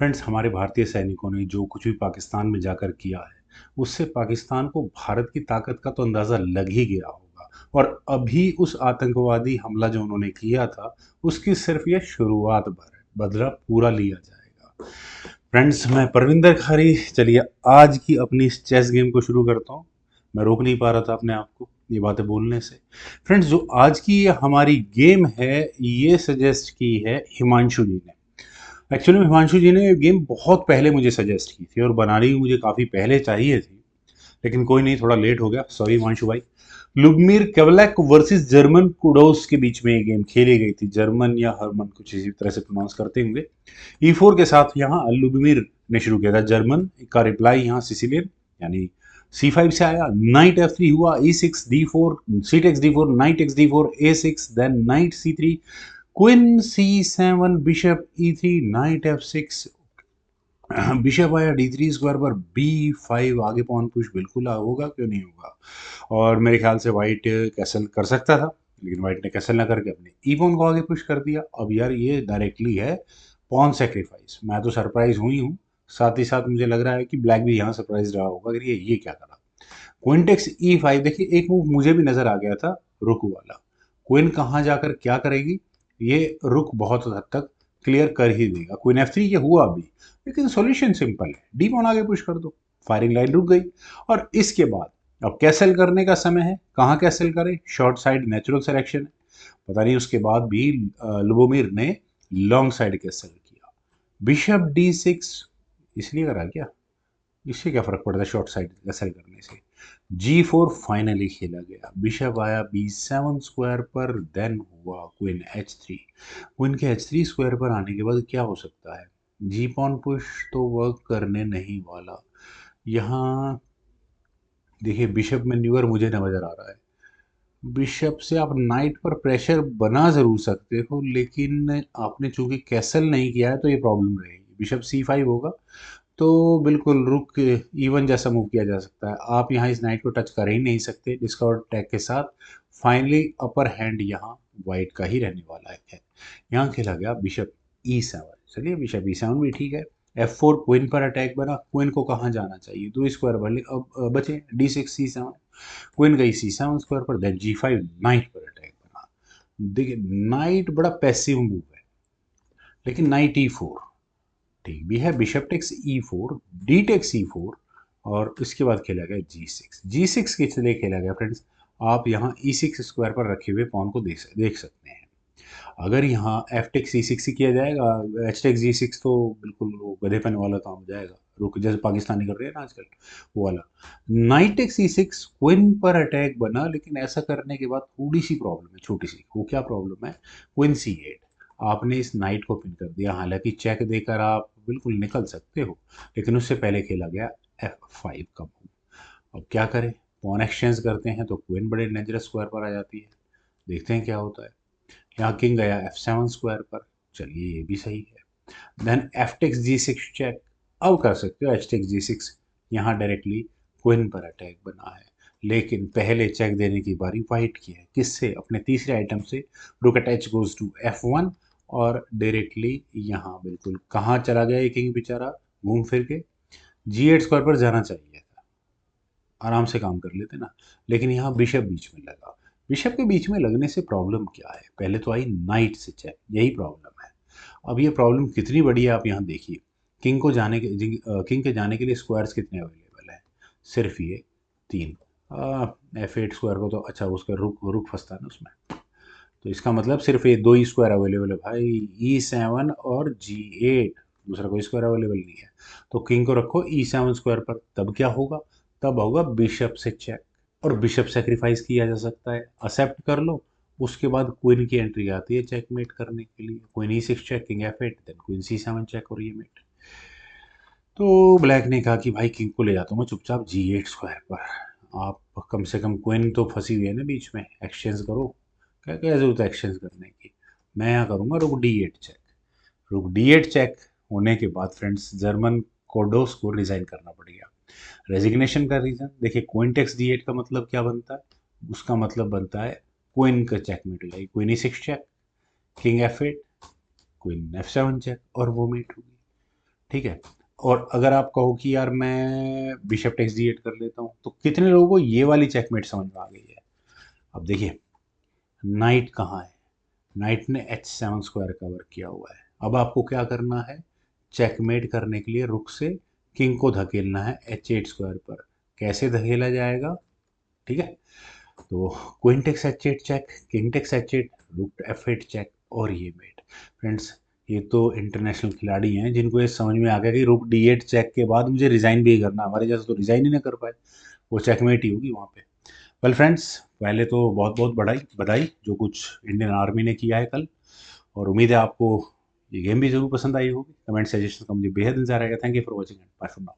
Friends, हमारे भारतीय सैनिकों ने जो कुछ भी पाकिस्तान में जाकर किया है, उससे पाकिस्तान को भारत की ताकत का तो अंदाज़ा लग ही गया होगा। और अभी उस आतंकवादी हमला जो उन्होंने किया था, उसकी सिर्फ ये शुरुआत भर है, बदला पूरा लिया जाएगा। फ्रेंड्स, मैं परविंदर खारी, चलिए आज की अपनी इस चेस गेम को शुरू करता हूँ। मैं रोक नहीं पा रहा था अपने आप को ये बातें बोलने से। फ्रेंड्स, जो आज की ये हमारी गेम है, ये सजेस्ट की है हिमांशु जी ने। एक्चुअली में हिमांशु जी ने ये गेम बहुत पहले मुझे सजेस्ट की थी और बनानी भी मुझे काफ़ी पहले चाहिए थी, लेकिन कोई नहीं, थोड़ा लेट हो गया, सॉरी हिमांशु भाई। लुबमीर केवलैक वर्सेस जर्मन कुडोस के बीच में ये गेम खेली गई थी। जर्मन या हरमन कुछ इसी तरह से प्रोनाउंस करते होंगे। E4 के साथ यहाँ लुबमीर ने शुरू किया था। जर्मन का रिप्लाई यहाँ सिसिलियन यानी C5 से आया। नाइट F3 हुआ, E6 D4, C takes D4, knight X D4, A6, then knight C3, queen C7, bishop E3, knight F6, bishop आया D3 स्क्वायर पर, B5, आगे पॉन पुश बिल्कुल होगा, क्यों नहीं होगा। और मेरे ख्याल से वाइट कैसल कर सकता था, लेकिन वाइट ने कैसल ना करके अपने ई पॉन को आगे पुश कर दिया। अब यार ये डायरेक्टली है पॉन सेक्रीफाइस। मैं तो सरप्राइज हुई हूँ, साथ ही साथ मुझे लग रहा है कि ब्लैक भी यहाँ सरप्राइज रहा होगा कि ये क्या करा। क्वीन टेक्स E5, देखिए एक मूव मुझे भी नजर आ गया था, रुक वाला। क्वीन कहाँ जाकर क्या करेगी, ये रुक बहुत हद तक क्लियर कर ही देगा। क्वीन F3 ये हुआ अभी, लेकिन सॉल्यूशन सिंपल है, डी पॉन आगे पुश कर दो, फायरिंग लाइन रुक गई। और इसके बाद अब कैसल करने का समय है। कहाँ कैसल करें, शॉर्ट साइड नेचुरल सिलेक्शन है। पता नहीं उसके बाद भी लुबोमिर ने लॉन्ग साइड कैसल किया। बिशप D6 इसलिए करा क्या, इससे क्या फर्क पड़ता है शॉर्ट साइड कैसल करने से। G4 फाइनली खेला गया, बिशप आया B7 स्क्वायर पर, देन हुआ क्वीन H3। क्वीन के H3 स्क्वायर पर आने के बाद क्या हो सकता है, जी पॉन पुश तो वर्क करने नहीं वाला। यहाँ देखिए बिशप मैन्यूवर मुझे नजर आ रहा है। बिशप से आप नाइट पर प्रेशर बना जरूर सकते हो, लेकिन आपने चूंकि कैसल नहीं किया है तो ये प्रॉब्लम रहेगी। बिशप C5 होगा तो बिल्कुल रुक इवन जैसा मूव किया जा सकता है। आप यहाँ इस नाइट को टच कर ही नहीं सकते डिस्कवर टैग के साथ। फाइनली अपर हैंड यहाँ वाइट का ही रहने वाला है। यहाँ खेला गया बिशप E7। चलिए बिशप E7 भी ठीक है। F4 क्वीन पर अटैक बना, क्वीन को कहाँ जाना चाहिए, दो स्क्वायर भले अब बचे, D6 C7, क्वीन गई C7 स्क्वायर पर, देन G5, नाइट पर अटैक बना। देखिए नाइट बड़ा पैसिव मूव है, लेकिन नाइट E4 ठीक भी है। Bishop takes E4, D takes E4, और इसके बाद खेला गया G6 किस लिए खेला गया फ्रेंड्स, आप यहाँ E6 स्क्वायर पर रखे हुए पॉन को देख सकते हैं। अगर यहाँ एफ टेक्स E6 ही किया जाएगा, एच टेक्स G6 तो बिल्कुल वो गधेपन वाला काम हो जाएगा, रुक जैसे पाकिस्तानी कर रहे हैं ना आजकल, वो वाला। नाइट टेक्स E6 क्वीन पर अटैक बना, लेकिन ऐसा करने के बाद थोड़ी सी प्रॉब्लम है, छोटी सी। वो क्या प्रॉब्लम है, क्वीन C8, आपने इस नाइट को पिन कर दिया। हालांकि चेक देकर आप बिल्कुल निकल सकते हो, लेकिन उससे पहले खेला गया F5 का मूव। अब क्या करें, पॉन एक्सचेंज करते हैं तो क्वीन बड़े डेंजरस स्क्वायर पर आ जाती है। देखते हैं क्या होता है। यहाँ किंग गया F7 स्क्वायर पर, चलिए ये भी सही है। Then F takes G6 check, अब कर सकते हो एच टेक्स G6। यहाँ डायरेक्टली क्वीन पर अटैक बना है, लेकिन पहले चेक देने की बारी वाइट की है। किससे, अपने तीसरे आइटम से। रुक अटैच गोज टू F1, और डायरेक्टली यहाँ बिल्कुल कहाँ चला गया ये किंग बेचारा, घूम फिर के G8 स्क्वायर पर जाना चाहिए था, आराम से काम कर लेते ना। लेकिन यहाँ बिशप बीच में लगा। बिशप के बीच में लगने से प्रॉब्लम क्या है, पहले तो आई नाइट से चेक, यही प्रॉब्लम है। अब ये प्रॉब्लम कितनी बड़ी है आप यहाँ देखिए। किंग के जाने के लिए स्क्वायर्स कितने अवेलेबल हैं, सिर्फ ये 3। F8 स्क्वायर को तो अच्छा, उसका रुक रुक फंसता है ना उसमें, तो इसका मतलब सिर्फ ये दो ही स्क्वायर अवेलेबल है भाई, E7 और G8, दूसरा कोई स्क्वायर अवेलेबल नहीं है। तो किंग को रखो E7 स्क्वायर पर, तब क्या होगा, तब होगा बिशप से चेक, और बिशप सेक्रीफाइस किया जा सकता है, एक्सेप्ट कर लो। उसके बाद क्वीन की एंट्री आती है चेकमेट करने के लिए, queen E6 check, king F8, then queen C7 check, और ये मेट। तो ब्लैक ने कहा कि भाई किंग को ले जाता हूँ मैं चुपचाप G8 स्क्वायर पर। आप कम से कम, क्वीन तो फंसी हुई है ना बीच में, एक्सचेंज करो। क्या क्या जरूरत है एक्सचेंज करने की, मैं यहाँ करूँगा रुक D8 चेक। रुक D8 चेक होने के बाद फ्रेंड्स, जर्मन कोडोस को रिजाइन करना पड़ेगा। रेजिग्नेशन का रीजन देखिए, क्वीन टेक्स D8 का मतलब क्या बनता है, उसका मतलब बनता है क्वीन का चेकमेट हो जाएगी। Queen E6 check, king F8, queen F7 check, और वो मेट होगी। ठीक है। और अगर आप कहो कि यार मैं बिशप टेक्स D8 कर लेता हूँ, तो कितने लोगों को ये वाली चेकमेट समझ में आ गई है। अब देखिए, नाइट कहाँ है, नाइट ने H7 स्क्वायर कवर किया हुआ है। अब आपको क्या करना है, चेकमेट करने के लिए रुक से किंग को धकेलना है H8 स्क्वायर पर। कैसे धकेला जाएगा, ठीक है। तो queen takes H8 check, king takes H8, रुक F8 चेक, और ये मेट। फ्रेंड्स, ये तो इंटरनेशनल खिलाड़ी हैं जिनको ये समझ में आ गया कि रुक D8 चेक के बाद मुझे रिजाइन भी करना, हमारे जैसे तो रिजाइन ही ना कर पाए, वो चेकमेट ही होगी वहाँ पे। वेल फ्रेंड्स, पहले तो बहुत बहुत बधाई बधाई जो कुछ इंडियन आर्मी ने किया है कल। और उम्मीद है आपको ये गेम भी जरूर पसंद आई होगी। कमेंट सजेशन का मुझे बेहद इंतजार रहेगा। Thank you for watching, bye for now.